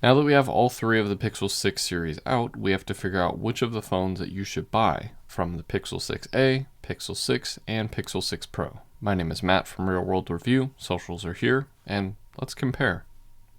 Now that we have all three of the Pixel 6 series out, we have to figure out which of the phones that you should buy from the Pixel 6a, Pixel 6, and Pixel 6 Pro. My name is Matt from Real World Review, socials are here, and let's compare.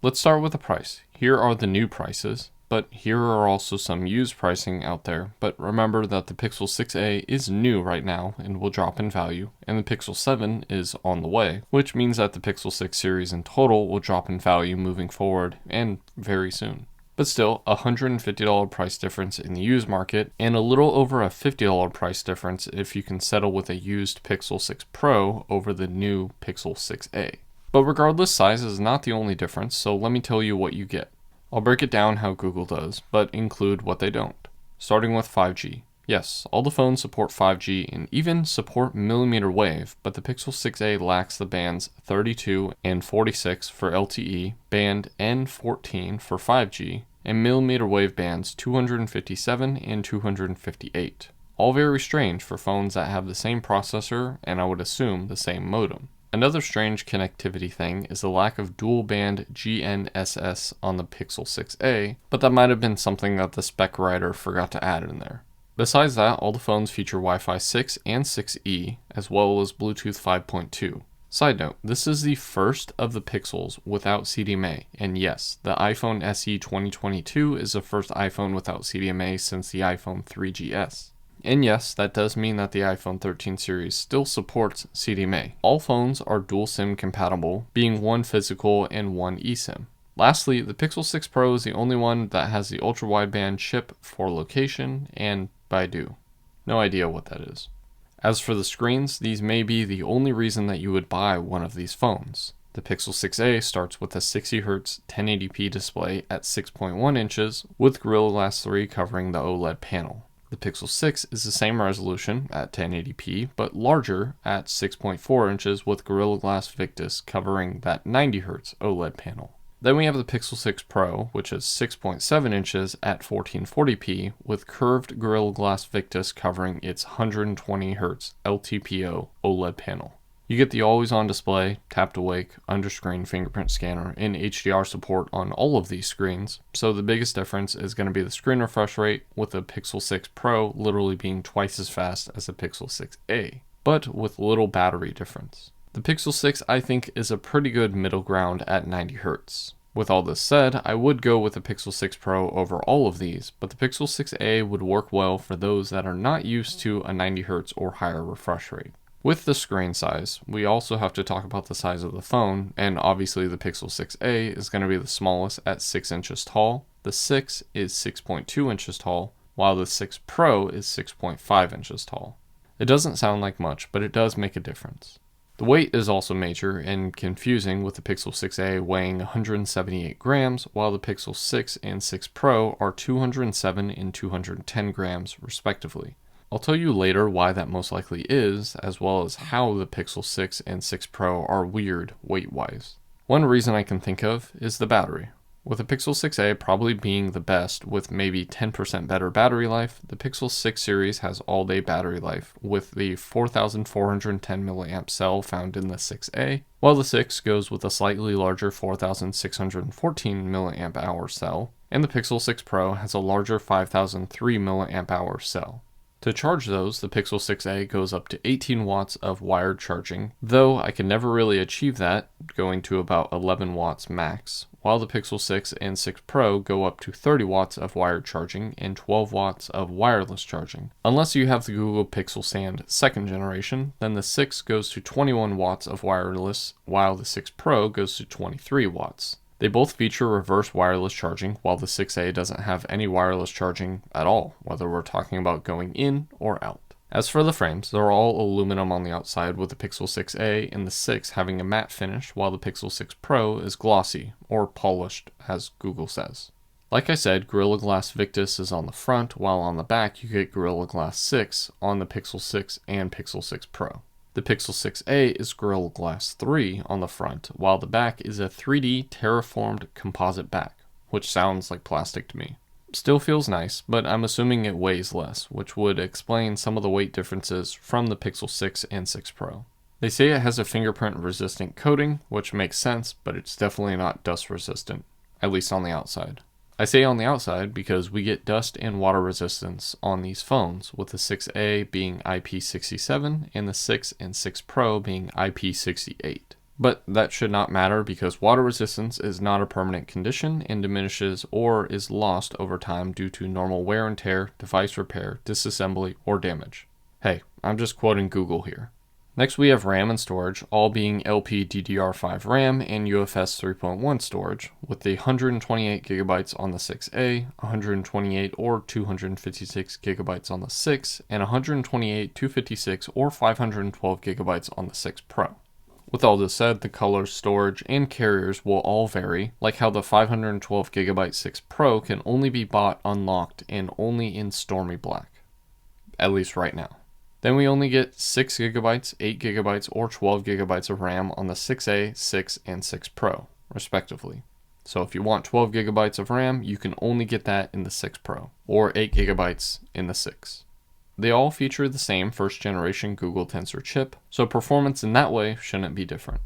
Let's start with the price. Here are the new prices, but here are also some used pricing out there. But remember that the Pixel 6a is new right now and will drop in value, and the Pixel 7 is on the way, which means that the Pixel 6 series in total will drop in value moving forward and very soon. But still, a $150 price difference in the used market, and a little over a $50 price difference if you can settle with a used Pixel 6 Pro over the new Pixel 6a. But regardless, size is not the only difference, so let me tell you what you get. I'll break it down how Google does, but include what they don't. Starting with 5G. Yes, all the phones support 5G and even support millimeter wave, but the Pixel 6a lacks the bands 32 and 46 for LTE, band N14 for 5G, and millimeter wave bands 257 and 258. All very strange for phones that have the same processor and I would assume the same modem. Another strange connectivity thing is the lack of dual band GNSS on the Pixel 6a, but that might have been something that the spec writer forgot to add in there. Besides that, all the phones feature Wi-Fi 6 and 6E, as well as Bluetooth 5.2. Side note, this is the first of the Pixels without CDMA, and yes, the iPhone SE 2022 is the first iPhone without CDMA since the iPhone 3GS. And yes, that does mean that the iPhone 13 series still supports CDMA. All phones are dual SIM compatible, being one physical and one eSIM. Lastly, the Pixel 6 Pro is the only one that has the ultra-wideband chip for location and Baidu. No idea what that is. As for the screens, these may be the only reason that you would buy one of these phones. The Pixel 6a starts with a 60Hz 1080p display at 6.1 inches with Gorilla Glass 3 covering the OLED panel. The Pixel 6 is the same resolution at 1080p, but larger at 6.4 inches with Gorilla Glass Victus covering that 90Hz OLED panel. Then we have the Pixel 6 Pro, which is 6.7 inches at 1440p with curved Gorilla Glass Victus covering its 120Hz LTPO OLED panel. You get the always-on display, tap-to-wake, under-screen fingerprint scanner, and HDR support on all of these screens, so the biggest difference is going to be the screen refresh rate, with the Pixel 6 Pro literally being twice as fast as the Pixel 6a, but with little battery difference. The Pixel 6 I think is a pretty good middle ground at 90Hz. With all this said, I would go with the Pixel 6 Pro over all of these, but the Pixel 6a would work well for those that are not used to a 90Hz or higher refresh rate. With the screen size, we also have to talk about the size of the phone, and obviously the Pixel 6a is going to be the smallest at 6 inches tall, the 6 is 6.2 inches tall, while the 6 Pro is 6.5 inches tall. It doesn't sound like much, but it does make a difference. The weight is also major and confusing with the Pixel 6a weighing 178 grams, while the Pixel 6 and 6 Pro are 207 and 210 grams respectively. I'll tell you later why that most likely is, as well as how the Pixel 6 and 6 Pro are weird weight-wise. One reason I can think of is the battery. With the Pixel 6a probably being the best with maybe 10% better battery life, the Pixel 6 series has all-day battery life with the 4410 mAh cell found in the 6a, while the 6 goes with a slightly larger 4614 mAh cell, and the Pixel 6 Pro has a larger 5003 mAh cell. To charge those, the Pixel 6a goes up to 18 watts of wired charging, though I can never really achieve that, going to about 11 watts max, while the Pixel 6 and 6 Pro go up to 30 watts of wired charging and 12 watts of wireless charging. Unless you have the Google Pixel Stand 2nd generation, then the 6 goes to 21 watts of wireless, while the 6 Pro goes to 23 watts. They both feature reverse wireless charging, while the 6a doesn't have any wireless charging at all, whether we're talking about going in or out. As for the frames, they're all aluminum on the outside, with the Pixel 6a and the 6 having a matte finish, while the Pixel 6 Pro is glossy, or polished, as Google says. Like I said, Gorilla Glass Victus is on the front, while on the back you get Gorilla Glass 6 on the Pixel 6 and Pixel 6 Pro. The Pixel 6a is Gorilla Glass 3 on the front, while the back is a 3D terraformed composite back, which sounds like plastic to me. Still feels nice, but I'm assuming it weighs less, which would explain some of the weight differences from the Pixel 6 and 6 Pro. They say it has a fingerprint resistant coating, which makes sense, but it's definitely not dust resistant. at least on the outside. I say on the outside because we get dust and water resistance on these phones, with the 6A being IP67 and the 6 and 6 Pro being IP68. But that should not matter because water resistance is not a permanent condition and diminishes or is lost over time due to normal wear and tear, device repair, disassembly, or damage. Hey, I'm just quoting Google here. Next we have RAM and storage, all being LPDDR5 RAM and UFS 3.1 storage, with the 128 GB on the 6A, 128 or 256 GB on the 6, and 128, 256, or 512 GB on the 6 Pro. With all this said, the colors, storage, and carriers will all vary, like how the 512 GB 6 Pro can only be bought unlocked and only in Stormy Black. At least right now. Then we only get 6 GB, 8 GB, or 12 GB of RAM on the 6A, 6, and 6 Pro, respectively. So if you want 12 GB of RAM, you can only get that in the 6 Pro, or 8 GB in the 6. They all feature the same first generation Google Tensor chip, so performance in that way shouldn't be different.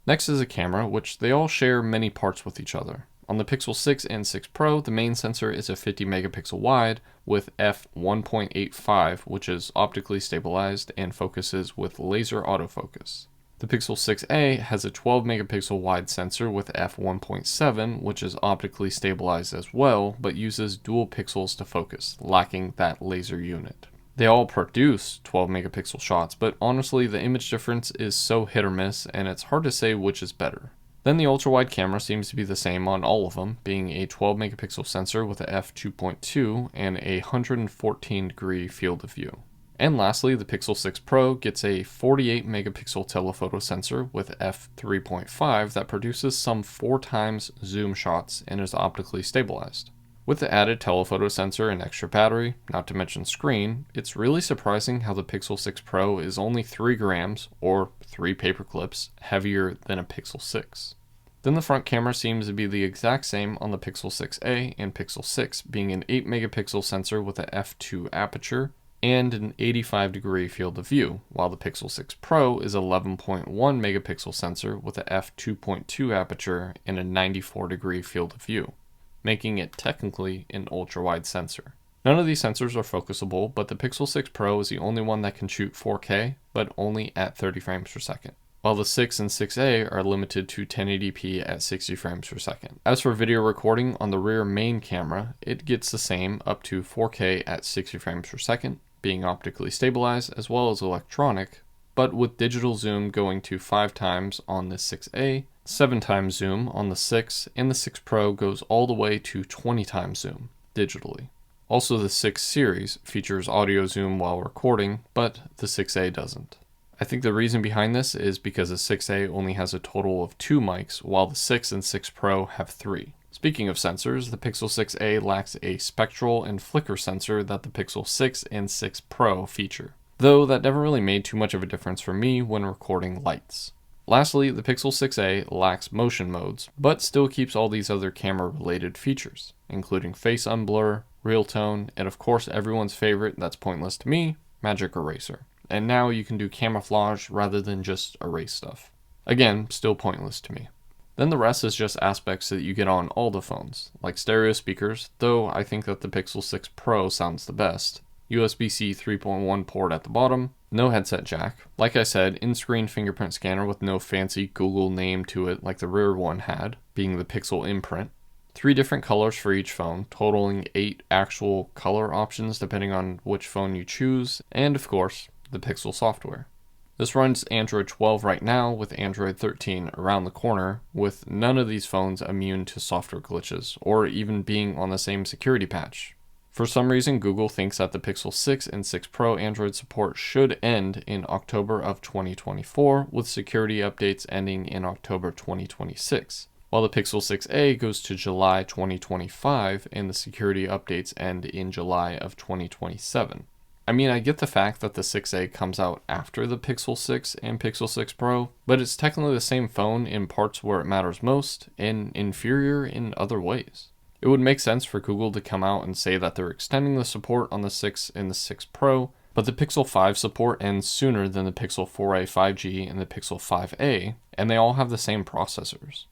Next is a camera, which they all share many parts with each other. On the Pixel 6 and 6 Pro, the main sensor is a 50 megapixel wide with f1.85, which is optically stabilized and focuses with laser autofocus. The Pixel 6a has a 12 megapixel wide sensor with f1.7, which is optically stabilized as well, but uses dual pixels to focus, lacking that laser unit. They all produce 12 megapixel shots, but honestly the image difference is so hit or miss and it's hard to say which is better. Then the ultra-wide camera seems to be the same on all of them, being a 12 megapixel sensor with a f2.2 and a 114 degree field of view. And lastly, the Pixel 6 Pro gets a 48 megapixel telephoto sensor with f3.5 that produces some 4 times zoom shots and is optically stabilized. With the added telephoto sensor and extra battery, not to mention screen, it's really surprising how the Pixel 6 Pro is only 3 grams, or 3 paper clips, heavier than a Pixel 6. Then the front camera seems to be the exact same on the Pixel 6a and Pixel 6, being an 8 megapixel sensor with a f2 aperture and an 85 degree field of view, while the Pixel 6 Pro is 11.1 megapixel sensor with a f2.2 aperture and a 94 degree field of view, making it technically an ultra-wide sensor. None of these sensors are focusable, but the Pixel 6 Pro is the only one that can shoot 4K, but only at 30 frames per second, while the 6 and 6A are limited to 1080p at 60 frames per second. As for video recording on the rear main camera, it gets the same up to 4K at 60 frames per second, being optically stabilized as well as electronic, but with digital zoom going to 5 times on the 6A, 7 times zoom on the 6, and the 6 Pro goes all the way to 20 times zoom, digitally. Also, the 6 series features audio zoom while recording, but the 6A doesn't. I think the reason behind this is because the 6A only has a total of 2 mics, while the 6 and 6 Pro have 3. Speaking of sensors, the Pixel 6a lacks a spectral and flicker sensor that the Pixel 6 and 6 Pro feature, though that never really made too much of a difference for me when recording lights. Lastly, the Pixel 6a lacks motion modes, but still keeps all these other camera-related features, including face unblur, real tone, and of course everyone's favorite that's pointless to me, Magic Eraser. And now you can do camouflage rather than just erase stuff. Again, still pointless to me. Then the rest is just aspects that you get on all the phones, like stereo speakers, though I think that the Pixel 6 Pro sounds the best, USB-C 3.1 port at the bottom, no headset jack, like I said, in-screen fingerprint scanner with no fancy Google name to it like the rear one had, being the Pixel Imprint, 3 different colors for each phone, totaling 8 actual color options depending on which phone you choose, and of course, the Pixel software. This runs Android 12 right now with Android 13 around the corner, with none of these phones immune to software glitches or even being on the same security patch. For some reason, Google thinks that the Pixel 6 and 6 Pro Android support should end in October of 2024, with security updates ending in October 2026, while the Pixel 6a goes to July 2025 and the security updates end in July of 2027. I mean, I get the fact that the 6a comes out after the Pixel 6 and Pixel 6 Pro, but it's technically the same phone in parts where it matters most and inferior in other ways. It would make sense for Google to come out and say that they're extending the support on the 6 and the 6 Pro, but the Pixel 5 support ends sooner than the Pixel 4a 5G and the Pixel 5a, and they all have the same processors.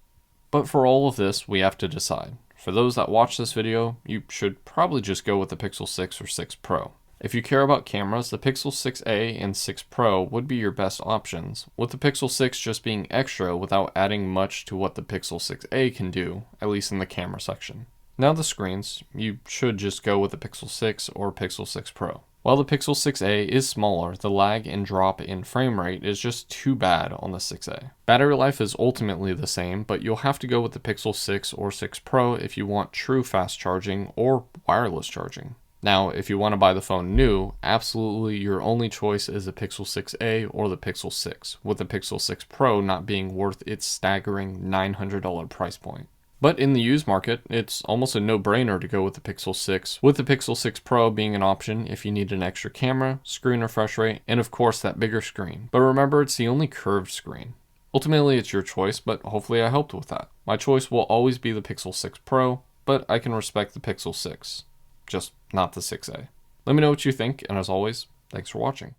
But for all of this, we have to decide. For those that watch this video, you should probably just go with the Pixel 6 or 6 Pro. If you care about cameras, the Pixel 6a and 6 Pro would be your best options, with the Pixel 6 just being extra without adding much to what the Pixel 6a can do, at least in the camera section. Now the screens, you should just go with the Pixel 6 or Pixel 6 Pro. While the Pixel 6a is smaller, the lag and drop in frame rate is just too bad on the 6a. Battery life is ultimately the same, but you'll have to go with the Pixel 6 or 6 Pro if you want true fast charging or wireless charging. Now, if you want to buy the phone new, absolutely your only choice is the Pixel 6a or the Pixel 6, with the Pixel 6 Pro not being worth its staggering $900 price point. But in the used market, it's almost a no-brainer to go with the Pixel 6, with the Pixel 6 Pro being an option if you need an extra camera, screen refresh rate, and of course that bigger screen. But remember, it's the only curved screen. Ultimately, it's your choice, but hopefully I helped with that. My choice will always be the Pixel 6 Pro, but I can respect the Pixel 6. Just not the 6a. Let me know what you think, and as always, thanks for watching.